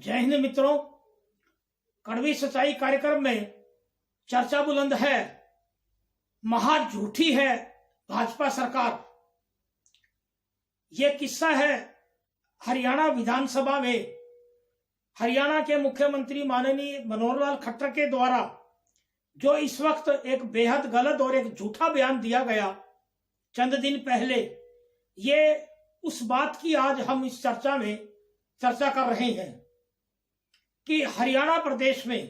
जय हिंद मित्रों, कड़वी सच्चाई कार्यक्रम में चर्चा बुलंद है, महा झूठी है भाजपा सरकार। ये किस्सा है हरियाणा विधानसभा में हरियाणा के मुख्यमंत्री माननीय मनोहर लाल खट्टर के द्वारा जो इस वक्त एक बेहद गलत और एक झूठा बयान दिया गया चंद दिन पहले, ये उस बात की आज हम इस चर्चा में चर्चा कर रहे हैं कि हरियाणा प्रदेश में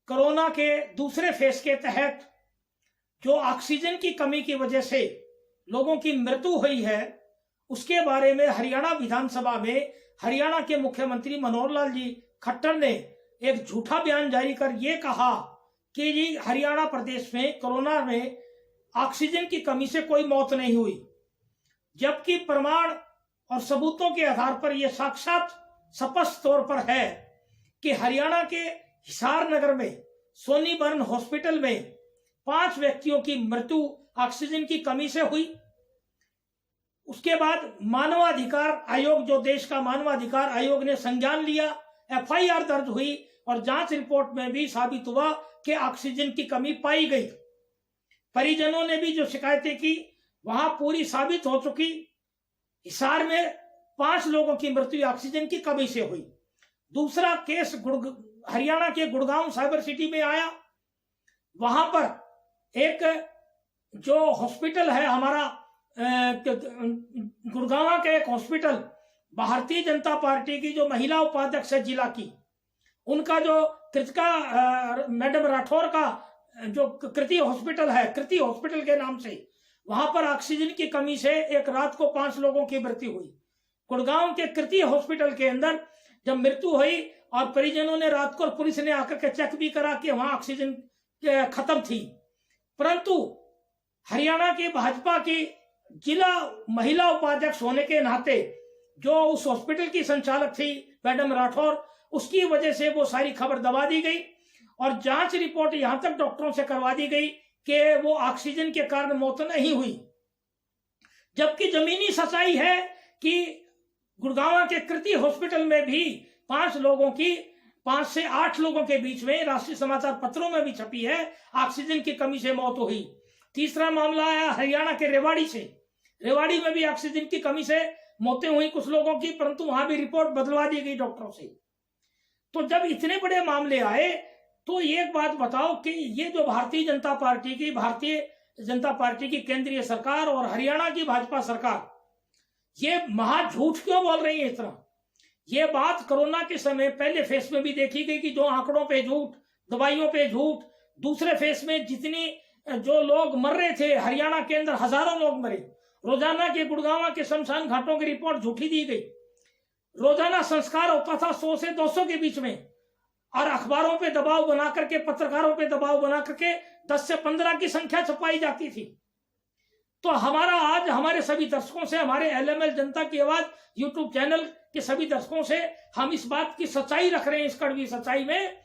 कोरोना के दूसरे फेज के तहत जो ऑक्सीजन की कमी की वजह से लोगों की मृत्यु हुई है, उसके बारे में हरियाणा विधानसभा में हरियाणा के मुख्यमंत्री मनोहर लाल जी खट्टर ने एक झूठा बयान जारी कर ये कहा कि जी हरियाणा प्रदेश में कोरोना में ऑक्सीजन की कमी से कोई मौत नहीं हुई, जबकि प्रमाण और सबूतों के आधार पर यह साक्षात स्पष्ट तौर पर है कि हरियाणा के हिसार नगर में सोनी बर्न हॉस्पिटल में 5 व्यक्तियों की मृत्यु ऑक्सीजन की कमी से हुई। उसके बाद मानवाधिकार आयोग, जो देश का मानवाधिकार आयोग ने संज्ञान लिया, FIR दर्ज हुई और जांच रिपोर्ट में भी साबित हुआ कि ऑक्सीजन की कमी पाई गई। परिजनों ने भी जो शिकायतें की वहां पूरी साबित हो चुकी। हिसार में 5 लोगों की मृत्यु ऑक्सीजन की कमी से हुई। दूसरा केस हरियाणा के गुड़गांव साइबर सिटी में आया। वहां पर एक जो हॉस्पिटल है हमारा गुड़गांव का एक हॉस्पिटल, भारतीय जनता पार्टी की जो महिला उपाध्यक्ष है जिला की, उनका जो कृतिका मैडम राठौर का जो कृति हॉस्पिटल है, कृति हॉस्पिटल के नाम से, वहां पर ऑक्सीजन की कमी से एक रात को 5 लोगों की मृत्यु हुई। गुड़गांव के कृति हॉस्पिटल के अंदर जब मृत्यु हुई और परिजनों ने रात को, पुलिस ने आकर के चेक भी करा कि वहां ऑक्सीजन खत्म थी, परंतु हरियाणा की भाजपा की जिला महिला उपाध्यक्ष होने के नाते जो उस हॉस्पिटल की संचालक थी मैडम राठौर, उसकी वजह से वो सारी खबर दबा दी गई और जांच रिपोर्ट यहां तक डॉक्टरों से करवा दी गई कि वो ऑक्सीजन के कारण मौत नहीं हुई। जबकि जमीनी सच्चाई है कि गुड़गांव के कृति हॉस्पिटल में भी 5 से 8 लोगों के बीच में राष्ट्रीय समाचार पत्रों में भी छपी है, ऑक्सीजन की कमी से मौत हुई। तीसरा मामला आया हरियाणा के रेवाड़ी से। रेवाड़ी में भी ऑक्सीजन की कमी से मौतें हुई कुछ लोगों की, परंतु वहां भी रिपोर्ट बदलवा दी गई डॉक्टरों से। तो जब इतने बड़े मामले आए तो एक बात बताओ कि ये जो भारतीय जनता पार्टी की केंद्रीय सरकार और हरियाणा की भाजपा सरकार ये महा झूठ क्यों बोल रही है इतना। ये बात कोरोना के समय पहले फेस में भी देखी गई कि जो आंकड़ों पे झूठ, दवाइयों पे झूठ, दूसरे फेस में जितनी जो लोग मर रहे थे हरियाणा के अंदर हजारों लोग मरे। रोजाना के गुड़गांव के शमशान घाटों की रिपोर्ट झूठी दी गई। रोजाना संस्कार होता था 100 से 200 के बीच में, और अखबारों पे दबाव बना करके, पत्रकारों पे दबाव बना करके 10 से 15 की संख्या छपाई जाती थी। तो हमारा आज हमारे सभी दर्शकों से, हमारे LML जनता की आवाज YouTube चैनल के सभी दर्शकों से हम इस बात की सच्चाई रख रहे हैं, इस कड़वी सच्चाई में,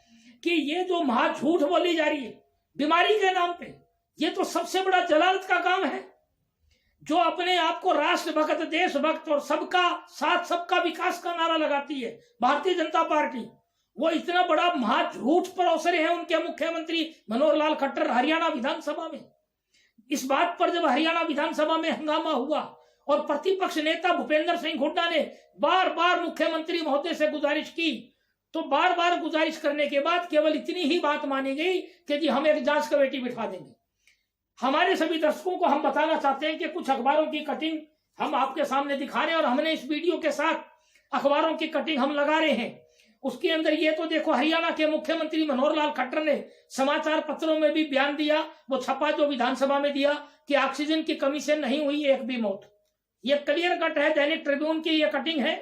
कि ये जो महा झूठ बोली जा रही है बीमारी के नाम पे, ये तो सबसे बड़ा जलालत का काम है। जो अपने आप को राष्ट्रभक्त, देशभक्त और सबका साथ सबका विकास का नारा लगाती है भारतीय जनता पार्टी, वो इतना बड़ा महा झूठ परोसरे हैं उनके मुख्यमंत्री मनोहर लाल खट्टर हरियाणा विधानसभा में। इस बात पर जब हरियाणा विधानसभा में हंगामा हुआ और प्रतिपक्ष नेता भूपेंद्र सिंह हुड्डा ने बार बार मुख्यमंत्री महोदय से गुजारिश की, तो बार बार गुजारिश करने के बाद केवल इतनी ही बात मानी गई कि जी हम एक जांच कमेटी बिठा देंगे। हमारे सभी दर्शकों को हम बताना चाहते हैं कि कुछ अखबारों की कटिंग हम आपके सामने दिखा रहे हैं और हमने इस वीडियो के साथ अखबारों की कटिंग हम लगा रहे हैं। उसके अंदर ये तो देखो, हरियाणा के मुख्यमंत्री मनोहर लाल खट्टर ने समाचार पत्रों में भी बयान दिया, वो छपा जो विधानसभा में दिया कि ऑक्सीजन की कमी से नहीं हुई एक भी मौत। ये क्लियर कट है, दैनिक ट्रिब्यून की ये कटिंग है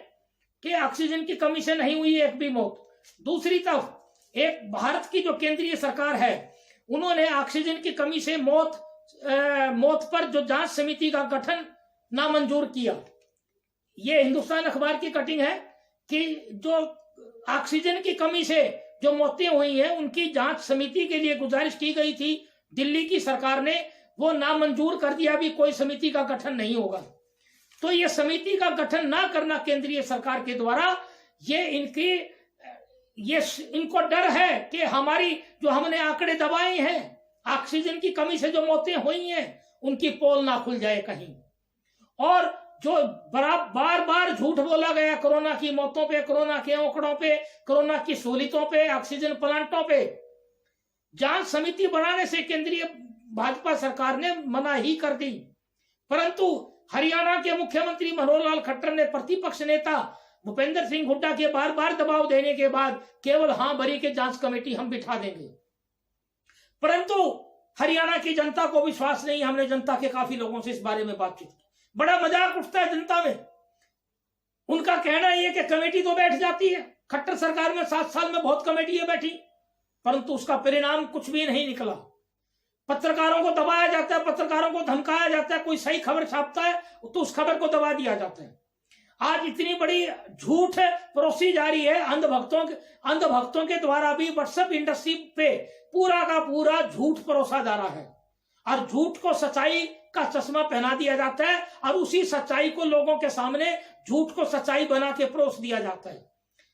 कि ऑक्सीजन की कमी से नहीं हुई एक भी मौत। दूसरी तरफ एक भारत की जो केंद्रीय सरकार है, उन्होंने ऑक्सीजन की कमी से मौत पर जो जांच समिति का गठन नामंजूर किया। ये हिंदुस्तान अखबार की कटिंग है कि जो ऑक्सीजन की कमी से जो मौतें हुई हैं उनकी जांच समिति के लिए गुजारिश की गई थी, दिल्ली की सरकार ने वो नामंजूर कर दिया, भी कोई समिति का गठन नहीं होगा। तो ये समिति का गठन ना करना केंद्रीय सरकार के द्वारा, ये इनकी ये इनको डर है कि हमारी जो हमने आंकड़े दबाए हैं, ऑक्सीजन की कमी से जो मौतें हुई हैं, उनकी पोल ना खुल जाए कहीं। और जो बार बार झूठ बोला गया कोरोना की मौतों पे, कोरोना के आंकड़ों पे, कोरोना की सहूलियतों पे, ऑक्सीजन प्लांटों पे, जांच समिति बनाने से केंद्रीय भाजपा सरकार ने मना ही कर दी। परंतु हरियाणा के मुख्यमंत्री मनोहर लाल खट्टर ने प्रतिपक्ष नेता भूपेंद्र सिंह हुड्डा के बार बार दबाव देने के बाद केवल हां भरी के जांच कमेटी हम बिठा देंगे। परंतु हरियाणा की जनता को विश्वास नहीं। हमने जनता के काफी लोगों से इस बारे में बातचीत की, बड़ा मजाक उठता है जनता में। उनका कहना यह कि कमेटी तो बैठ जाती है, खट्टर सरकार में 7 साल में बहुत कमेटियां बैठी, परंतु उसका परिणाम कुछ भी नहीं निकला। पत्रकारों को दबाया जाता है, पत्रकारों को धमकाया जाता है, कोई सही खबर छापता है तो उस खबर को दबा दिया जाता है। आज इतनी बड़ी झूठ परोसी जा रही है, अंधभक्तों के द्वारा भी व्हाट्सएप इंडस्ट्री पे पूरा का पूरा झूठ परोसा जा रहा है और झूठ को सच्चाई का चश्मा पहना दिया जाता है और उसी सच्चाई को लोगों के सामने झूठ को सच्चाई बना के परोस दिया जाता है।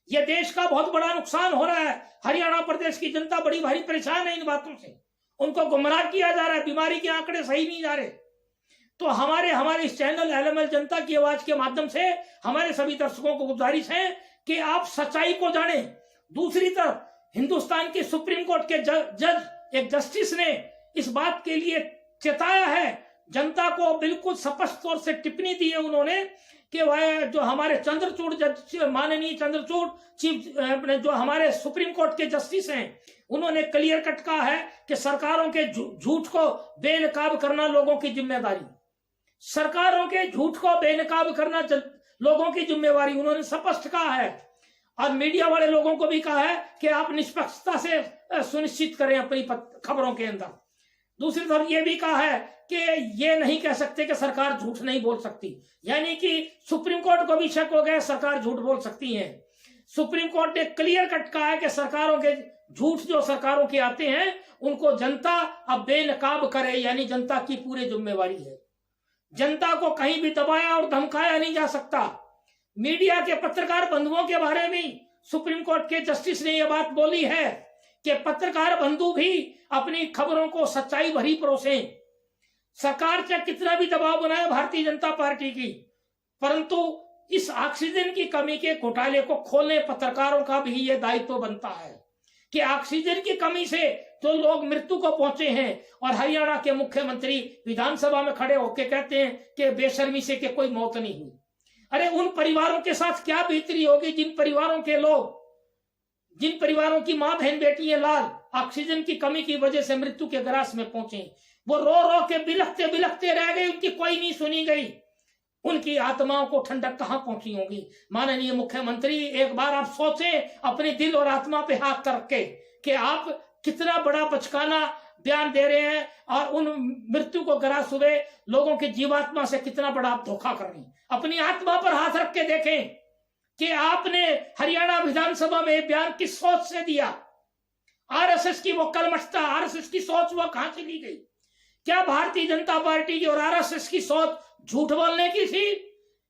यह देश का बहुत बड़ा नुकसान हो रहा है। हरियाणा प्रदेश की जनता बड़ी भारी परेशान है इन बातों से, उनको गुमराह किया जा रहा है, बीमारी के आंकड़े सही नहीं जा रहे। तो हमारे इस चैनल एलएमएल जनता की आवाज के माध्यम से हमारे सभी दर्शकों को गुजारिश है कि आप सच्चाई को जानें। दूसरी तरफ हिंदुस्तान की सुप्रीम कोर्ट के जज एक जस्टिस ने इस बात के लिए चेताया है, जनता को बिल्कुल स्पष्ट तौर से टिप्पणी दी है उन्होंने कि वह जो हमारे चंद्रचूड़ जज, माननीय चंद्रचूड़ चीफ जो हमारे सुप्रीम कोर्ट के जस्टिस हैं, उन्होंने क्लियर कट कहा है कि सरकारों के झूठ को बेनकाब करना लोगों की जिम्मेदारी, सरकारों के झूठ को बेनकाब करना लोगों की जिम्मेवारी उन्होंने स्पष्ट कहा है। और मीडिया वाले लोगों को भी कहा है कि आप निष्पक्षता से सुनिश्चित करें अपनी खबरों के अंदर। दूसरी तरफ ये भी कहा है कि ये नहीं कह सकते कि सरकार झूठ नहीं बोल सकती, यानी कि सुप्रीम कोर्ट को भी शक हो गया सरकार झूठ बोल सकती है। सुप्रीम कोर्ट ने क्लियर कट कहा है कि सरकारों के झूठ जो सरकारों के आते हैं उनको जनता अब बेनकाब करे, यानी जनता की पूरी जिम्मेवारी है। जनता को कहीं भी दबाया और धमकाया नहीं जा सकता। मीडिया के पत्रकार बंधुओं के बारे में सुप्रीम कोर्ट के जस्टिस ने यह बात बोली है कि पत्रकार बंधु भी अपनी खबरों को सच्चाई भरी परोसें। सरकार चाहे कितना भी दबाव बनाए भारतीय जनता पार्टी की, परंतु इस ऑक्सीजन की कमी के घोटाले को खोलने पत्रकारों का भी यह दायित्व बनता है कि ऑक्सीजन की कमी से जो लोग मृत्यु को पहुंचे हैं, और हरियाणा के मुख्यमंत्री विधानसभा में खड़े होकर कहते हैं कि बेशर्मी से कि कोई मौत नहीं हुई। अरे उन परिवारों के साथ क्या बीतती होगी जिन परिवारों के लोग, जिन परिवारों की मां बहन बेटी है लाल ऑक्सीजन की कमी की वजह से मृत्यु के ग्रास में पहुंचे, वो रो रो के बिलखते बिलखते रह गए, उनकी कोई नहीं सुनी गई। उनकी आत्माओं को ठंडक कहां पहुंची होगी। माननीय मुख्यमंत्री, एक बार आप सोचें अपने दिल और आत्मा पे हाथ करके कि आप कितना बड़ा बचकाना बयान दे रहे हैं और उन मृत्यु को ग्रास हुए लोगों की जीवात्मा से कितना बड़ा आप धोखा कर रहे हैं। अपनी आत्मा पर हाथ रख के देखें कि आपने हरियाणा विधानसभा में बयान किस सोच से दिया। आरएसएस की वो कर्मठता, आरएसएस की सोच वो कहां चली गई? क्या भारतीय जनता पार्टी की और आरएसएस की सोच झूठ बोलने की थी?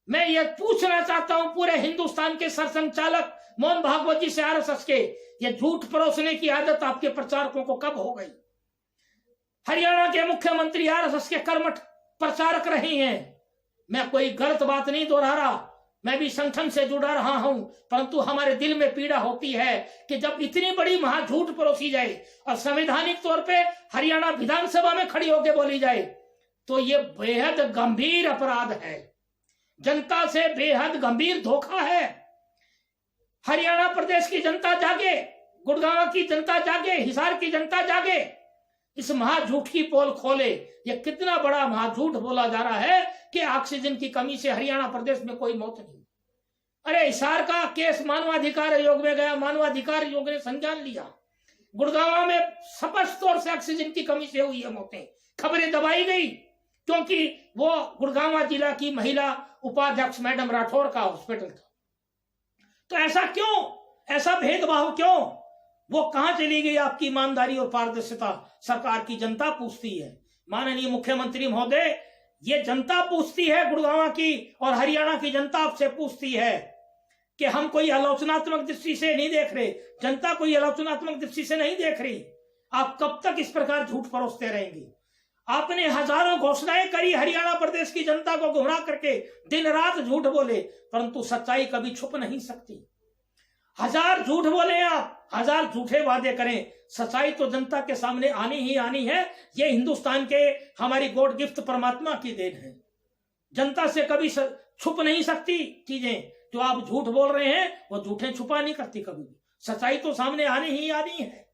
मैं ये पूछना चाहता हूं पूरे हिंदुस्तान के सरसंघचालक मोहन भागवत जी से, आरएसएस के, ये झूठ परोसने की आदत आपके प्रचारकों को कब हो गई? हरियाणा के मुख्यमंत्री आरएसएस के कर्मठ प्रचारक रहे हैं। मैं कोई गलत बात नहीं दोहरा रहा, मैं भी संगठन से जुड़ा रहा हूं, परंतु हमारे दिल में पीड़ा होती है कि जब इतनी बड़ी महाझूठ परोसी जाए और संवैधानिक तौर पे हरियाणा विधानसभा में खड़ी होकर बोली जाए, तो ये बेहद गंभीर अपराध है, जनता से बेहद गंभीर धोखा है। हरियाणा प्रदेश की जनता जागे, गुड़गांव की जनता जागे, हिसार की जनता जागे, इस महाझूठ की पोल खोले। ये कितना बड़ा महाझूठ बोला जा रहा है कि ऑक्सीजन की कमी से हरियाणा प्रदेश में कोई मौत नहीं। अरे हिसार का केस मानवाधिकार आयोग में गया, मानवाधिकार आयोग ने संज्ञान लिया। गुड़गांव में स्पष्ट तौर से ऑक्सीजन की कमी से हुई है मौतें, खबरें दबाई गई क्योंकि वो गुड़गांव जिला की महिला उपाध्यक्ष मैडम राठौर का हॉस्पिटल था। तो ऐसा क्यों, ऐसा भेदभाव क्यों? वो कहां चली गई आपकी ईमानदारी और पारदर्शिता? सरकार की जनता पूछती है। माननीय मुख्यमंत्री महोदय, ये जनता पूछती है, गुड़गांव की और हरियाणा की जनता आपसे पूछती है कि हम कोई आलोचनात्मक दृष्टि से नहीं देख रहे, जनता कोई आलोचनात्मक दृष्टि से नहीं देख रही। आप कब तक इस प्रकार झूठ परोसते रहेंगे? आपने हजारों घोषणाएं करी, हरियाणा प्रदेश की जनता को गुमराह करके दिन रात झूठ बोले, परंतु सच्चाई कभी छुप नहीं सकती। हजार झूठ बोले आप, हजार झूठे वादे करें, सच्चाई तो जनता के सामने आनी ही आनी है। ये हिंदुस्तान के हमारी गॉड गिफ्ट परमात्मा की देन है। जनता से कभी छुप नहीं सकती चीजें। जो आप झूठ बोल रहे हैं वो झूठे छुपा नहीं करती कभी भी, सच्चाई तो सामने आनी ही आनी है।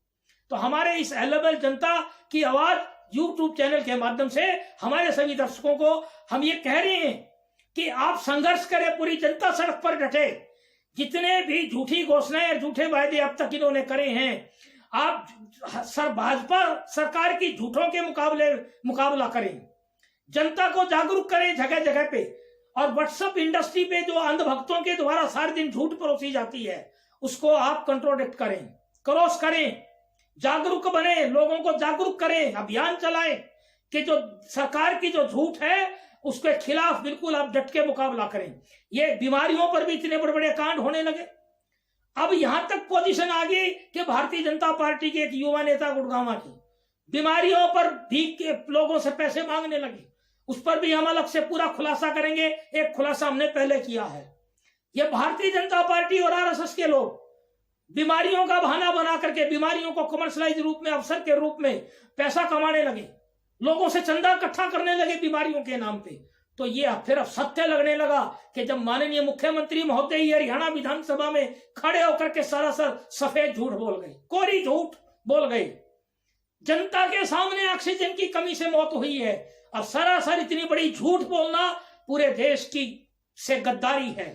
तो हमारे इस एलेबल जनता की आवाज यूट्यूब चैनल के माध्यम से हमारे सभी दर्शकों को हम ये कह रहे हैं कि आप संघर्ष करें, पूरी जनता सड़क पर डटे। जितने भी झूठी घोषणाएं, झूठे वायदे अब तक इन्होंने करे हैं, आप भाजपा सरकार की झूठों के मुकाबला करें, जनता को जागरूक करें जगह जगह पे। और व्हाट्सएप इंडस्ट्री पे जो अंधभक्तों के द्वारा सारे दिन झूठ परोसी जाती है, उसको आप कंट्रोडिक्ट करें, क्रॉस करें, जागरूक बने, लोगों को जागरूक करें, अभियान चलाएं कि जो सरकार की जो झूठ है उसके खिलाफ बिल्कुल आप डट के मुकाबला करें। ये बीमारियों पर भी इतने बड़े बड़े कांड होने लगे। अब यहां तक पोजीशन आ गई कि भारतीय जनता पार्टी के एक युवा नेता गुड़गांव की बीमारियों पर भीख के लोगों से पैसे मांगने लगे। उस पर भी हम अलग से पूरा खुलासा करेंगे। एक खुलासा हमने पहले किया है। ये भारतीय जनता पार्टी और आरएसएस के लोग बीमारियों का बहाना बना करके बीमारियों को कमर्शलाइज रूप में, अवसर के रूप में पैसा कमाने लगे, लोगों से चंदा इकट्ठा करने लगे बीमारियों के नाम पे। तो ये फिर अब सत्य लगने लगा कि जब माननीय मुख्यमंत्री महोदय हरियाणा विधानसभा में खड़े होकर के सरासर सफेद झूठ बोल गए, कोरी झूठ बोल गए। जनता के सामने ऑक्सीजन की कमी से मौत हुई है और सरासर इतनी बड़ी झूठ बोलना पूरे देश की से गद्दारी है,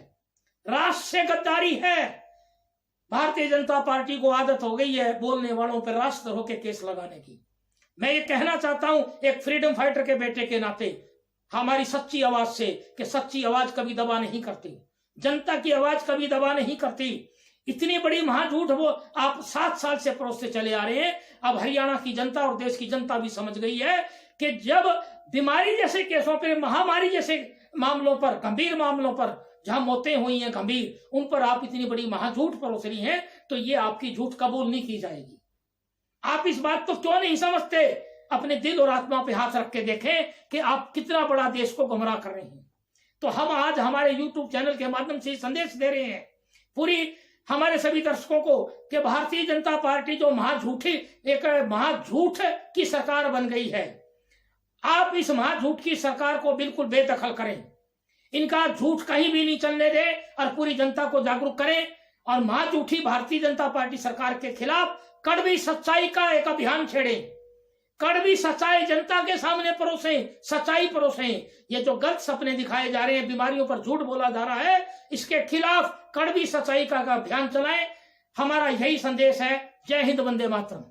राष्ट्र से गद्दारी है। भारतीय जनता पार्टी को आदत हो गई है बोलने वालों पर राष्ट्रद्रोह के केस लगाने की। मैं ये कहना चाहता हूं एक फ्रीडम फाइटर के बेटे के नाते हमारी सच्ची आवाज से कि सच्ची आवाज कभी दबा नहीं करती, जनता की आवाज कभी दबा नहीं करती। इतनी बड़ी महाझूठ वो आप 7 साल से परोसते चले आ रहे हैं। अब हरियाणा की जनता और देश की जनता भी समझ गई है कि जब बीमारी जैसे केसों पर, महामारी जैसे मामलों पर, गंभीर मामलों पर जहां मौतें हुई हैं गंभीर, उन पर आप इतनी बड़ी महाझूठ परोस रही हैं, तो ये आपकी झूठ कबूल नहीं की जाएगी। आप इस बात को क्यों नहीं समझते? अपने दिल और आत्मा पे हाथ रख के देखें कि आप कितना बड़ा देश को गुमराह कर रहे हैं। तो हम आज हमारे YouTube चैनल के माध्यम से संदेश दे रहे हैं पूरी हमारे सभी दर्शकों को कि भारतीय जनता पार्टी जो एक महाझूठ की सरकार बन गई है, आप इस महाझूठ की सरकार को बिल्कुल बेदखल करें, इनका झूठ कहीं भी नहीं चलने दें और पूरी जनता को जागरूक करें। और महाझूठी भारतीय जनता पार्टी सरकार के खिलाफ कड़वी सच्चाई का एक अभियान छेड़ें, कड़वी सच्चाई जनता के सामने परोसें, सच्चाई परोसें। ये जो गलत सपने दिखाए जा रहे हैं, बीमारियों पर झूठ बोला जा रहा है, इसके खिलाफ कड़वी सच्चाई का अभियान चलाएं। हमारा यही संदेश है। जय हिंद, वंदे मातरम।